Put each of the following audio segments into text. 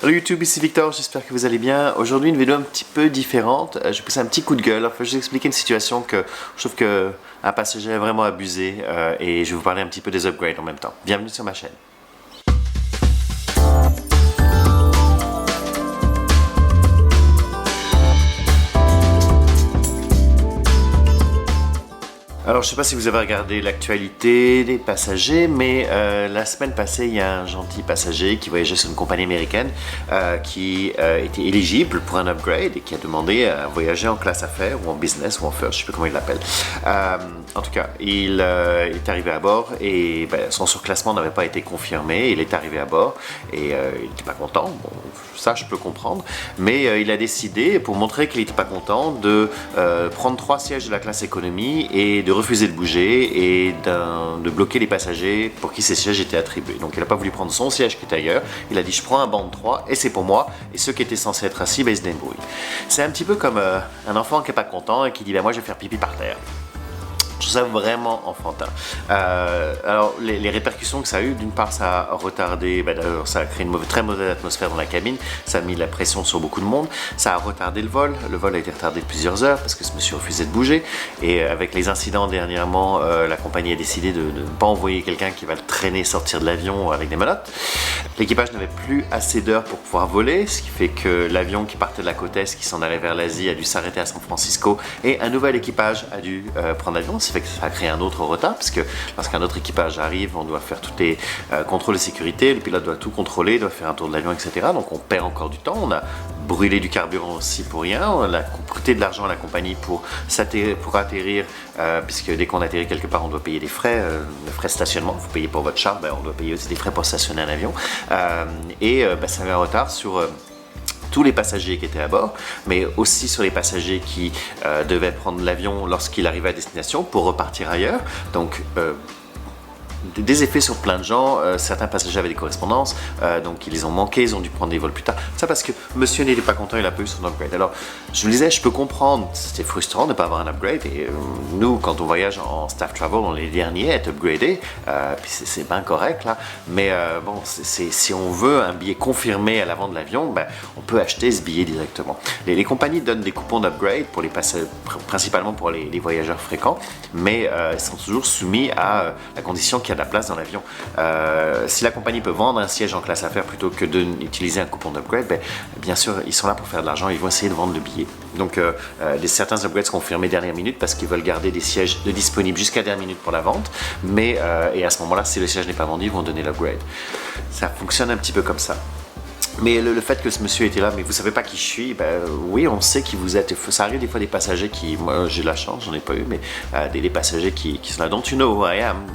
Hello YouTube, ici Victor, j'espère que vous allez bien. Aujourd'hui une vidéo un petit peu différente. Je vais pousser un petit coup de gueule. Enfin, je vais vous expliquer une situation que je trouve qu'un passager a vraiment abusé et je vais vous parler un petit peu des upgrades en même temps. Bienvenue sur ma chaîne. Alors, je ne sais pas si vous avez regardé l'actualité des passagers, mais la semaine passée, il y a un gentil passager qui voyageait sur une compagnie américaine qui était éligible pour un upgrade et qui a demandé à voyager en classe affaires ou en business ou en first, je ne sais plus comment il l'appelle. En tout cas, il est arrivé à bord et son surclassement n'avait pas été confirmé. Il est arrivé à bord et il n'était pas content. Bon, ça, je peux comprendre. Mais il a décidé, pour montrer qu'il n'était pas content, de prendre 3 sièges de la classe économie et de refuser de bouger et de bloquer les passagers pour qui ces sièges étaient attribués. Donc il n'a pas voulu prendre son siège qui était ailleurs, il a dit je prends un banc de 3 et c'est pour moi, et ceux qui étaient censés être assis, ils se débrouillent. C'est un petit peu comme un enfant qui n'est pas content et qui dit moi je vais faire pipi par terre. Je trouve ça vraiment enfantin. Alors, les répercussions que ça a eu, d'une part, ça a retardé, d'ailleurs, ça a créé une très mauvaise atmosphère dans la cabine, ça a mis la pression sur beaucoup de monde, ça a retardé le vol a été retardé de plusieurs heures parce que ce monsieur refusait de bouger, et avec les incidents dernièrement, la compagnie a décidé de ne pas envoyer quelqu'un qui va le traîner sortir de l'avion avec des menottes. L'équipage n'avait plus assez d'heures pour pouvoir voler, ce qui fait que l'avion qui partait de la côte est, qui s'en allait vers l'Asie, a dû s'arrêter à San Francisco, et un nouvel équipage a dû prendre l'avion. Ça fait que ça a créé un autre retard, parce que lorsqu'un autre équipage arrive, on doit faire tous les contrôles de sécurité, le pilote doit tout contrôler, doit faire un tour de l'avion, etc. Donc on perd encore du temps, on a brûlé du carburant aussi pour rien, on a coûté de l'argent à la compagnie pour atterrir, puisque dès qu'on atterrit quelque part, on doit payer des frais, le frais de stationnement, vous payez pour votre char, on doit payer aussi des frais pour stationner un avion, ça avait un retard sur tous les passagers qui étaient à bord, mais aussi sur les passagers qui devaient prendre l'avion lorsqu'il arrivait à destination pour repartir ailleurs. Donc, des effets sur plein de gens. Certains passagers avaient des correspondances, donc ils les ont manqués, ils ont dû prendre des vols plus tard. Ça parce que monsieur n'était pas content, il a pas eu son upgrade. Alors, je vous disais, je peux comprendre, c'était frustrant de ne pas avoir un upgrade. Et nous, quand on voyage en staff travel, on est les derniers à être upgradés, puis c'est bien correct là. Mais bon, si on veut un billet confirmé à l'avant de l'avion, on peut acheter ce billet directement. Les compagnies donnent des coupons d'upgrade pour les passagers, principalement pour les voyageurs fréquents, mais ils sont toujours soumis à la condition qu'il y a de la place dans l'avion. Si la compagnie peut vendre un siège en classe affaires plutôt que d'utiliser un coupon d'upgrade, bien sûr, ils sont là pour faire de l'argent, ils vont essayer de vendre le billet. Donc, certains upgrades seront confirmés dernière minute parce qu'ils veulent garder des sièges disponibles jusqu'à dernière minute pour la vente, mais et à ce moment-là, si le siège n'est pas vendu, ils vont donner l'upgrade. Ça fonctionne un petit peu comme ça. Mais le fait que ce monsieur était là, mais vous savez pas qui je suis, oui, on sait qui vous êtes. Ça arrive des fois des passagers qui, moi j'ai de la chance, j'en ai pas eu, mais des passagers qui sont là. Don't you know who I am?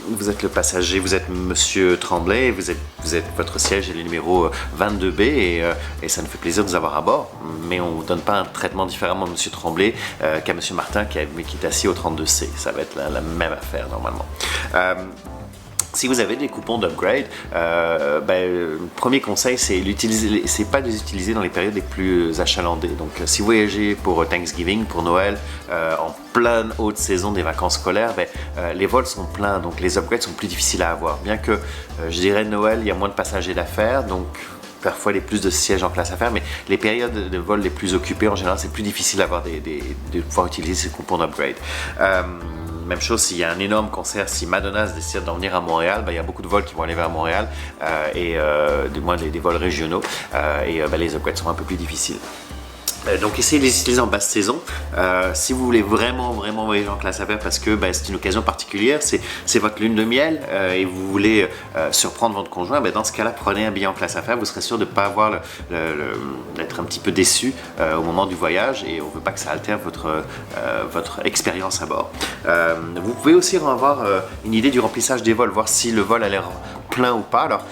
Vous êtes le passager, vous êtes monsieur Tremblay, vous êtes votre siège est le numéro 22B et ça nous fait plaisir de vous avoir à bord. Mais on ne vous donne pas un traitement différemment à monsieur Tremblay qu'à monsieur Martin qui est assis au 32C. Ça va être la même affaire normalement. Si vous avez des coupons d'upgrade, le premier conseil, c'est pas de les utiliser dans les périodes les plus achalandées. Donc, si vous voyagez pour Thanksgiving, pour Noël, en pleine haute saison des vacances scolaires, les vols sont pleins, donc les upgrades sont plus difficiles à avoir. Bien que, je dirais, Noël, il y a moins de passagers d'affaires, donc parfois les plus de sièges en classe affaires, mais les périodes de vol les plus occupées, en général, c'est plus difficile d'avoir de pouvoir utiliser ces coupons d'upgrade. Même chose, s'il y a un énorme concert, si Madonna décide d'en venir à Montréal, il y a beaucoup de vols qui vont aller vers Montréal, du moins des vols régionaux, les upgrades sont un peu plus difficiles. Donc essayez de les utiliser en basse saison. Si vous voulez vraiment voyager en classe affaires parce que c'est une occasion particulière, c'est votre lune de miel et vous voulez surprendre votre conjoint, dans ce cas-là, prenez un billet en classe affaires, vous serez sûr de ne pas avoir d'être un petit peu déçu au moment du voyage et on ne veut pas que ça altère votre expérience à bord. Vous pouvez aussi avoir une idée du remplissage des vols, voir si le vol a l'air plein ou pas. Alors,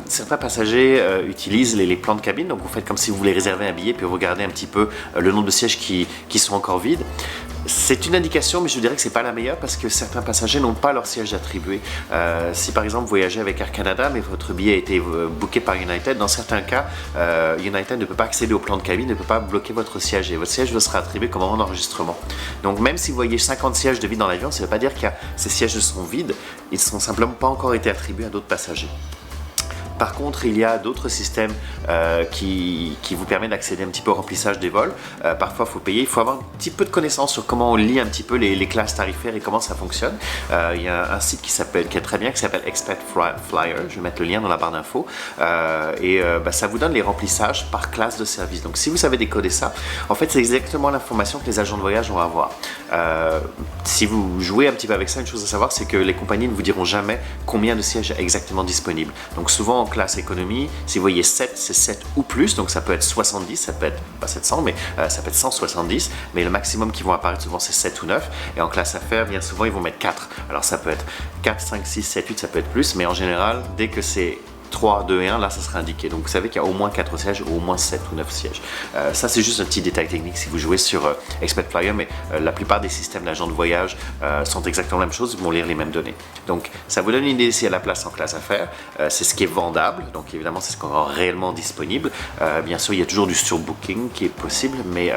certains passagers utilisent les plans de cabine, donc vous faites comme si vous voulez réserver un billet puis vous regardez un petit peu le nombre de sièges qui sont encore vides. C'est une indication, mais je dirais que c'est pas la meilleure parce que certains passagers n'ont pas leur siège attribué. Si par exemple vous voyagez avec Air Canada, mais votre billet a été booké par United, dans certains cas, United ne peut pas accéder au plan de cabine, ne peut pas bloquer votre siège et votre siège vous sera attribué comme moment d'enregistrement. Donc même si vous voyez 50 sièges de vide dans l'avion, ça ne veut pas dire que ces sièges sont vides, ils ne sont simplement pas encore été attribués à d'autres passagers. Par contre, il y a d'autres systèmes qui vous permettent d'accéder un petit peu au remplissage des vols. Parfois, il faut payer. Il faut avoir un petit peu de connaissances sur comment on lit un petit peu les classes tarifaires et comment ça fonctionne. Il y a un site qui est très bien, qui s'appelle Expert Flyer. Je vais mettre le lien dans la barre d'infos. Ça vous donne les remplissages par classe de service. Donc, si vous savez décoder ça, en fait, c'est exactement l'information que les agents de voyage vont avoir. Si vous jouez un petit peu avec ça, une chose à savoir, c'est que les compagnies ne vous diront jamais combien de sièges est exactement disponible. Donc souvent en classe économie, si vous voyez 7, c'est 7 ou plus, donc ça peut être 70, ça peut être pas 700, mais ça peut être 170, mais le maximum qui vont apparaître souvent c'est 7 ou 9, et en classe affaires, bien souvent ils vont mettre 4. Alors ça peut être 4, 5, 6, 7, 8, ça peut être plus, mais en général, dès que c'est 3, 2 et 1, là ça sera indiqué. Donc vous savez qu'il y a au moins 4 sièges ou au moins 7 ou 9 sièges. Ça c'est juste un petit détail technique si vous jouez sur Expert Flyer, mais la plupart des systèmes d'agents de voyage sont exactement la même chose, ils vont lire les mêmes données. Donc ça vous donne une idée s'il y a la place en classe affaires. C'est ce qui est vendable, donc évidemment c'est ce qu'on a réellement disponible. Bien sûr il y a toujours du surbooking qui est possible, mais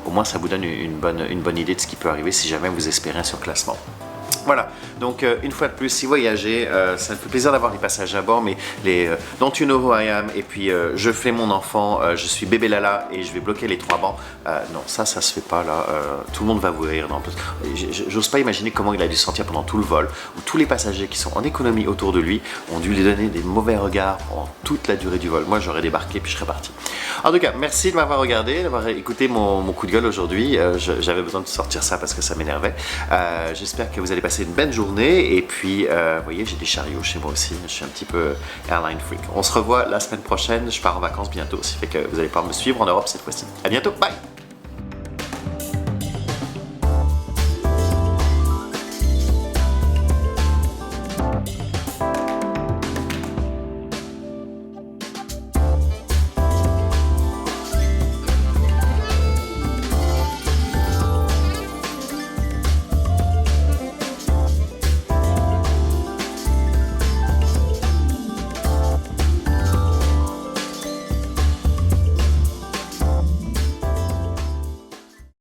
au moins ça vous donne une bonne idée de ce qui peut arriver si jamais vous espérez un surclassement. Voilà, donc une fois de plus, si vous voyagez, ça me fait plaisir d'avoir les passages à bord, mais Don't You Know Who I Am, et puis je fais mon enfant, je suis bébé Lala et je vais bloquer les 3 bancs. Non, ça se fait pas là, tout le monde va vous rire. J'ose pas imaginer comment il a dû se sentir pendant tout le vol, où tous les passagers qui sont en économie autour de lui ont dû lui donner des mauvais regards pendant toute la durée du vol. Moi j'aurais débarqué puis je serais parti. En tout cas, merci de m'avoir regardé, d'avoir écouté mon coup de gueule aujourd'hui. J'avais besoin de sortir ça parce que ça m'énervait. J'espère que vous allez passer une belle journée, et puis vous voyez, j'ai des chariots chez moi aussi, je suis un petit peu airline freak. On se revoit la semaine prochaine, je pars en vacances bientôt, ce qui fait que vous allez pouvoir me suivre en Europe cette fois-ci. À bientôt, bye!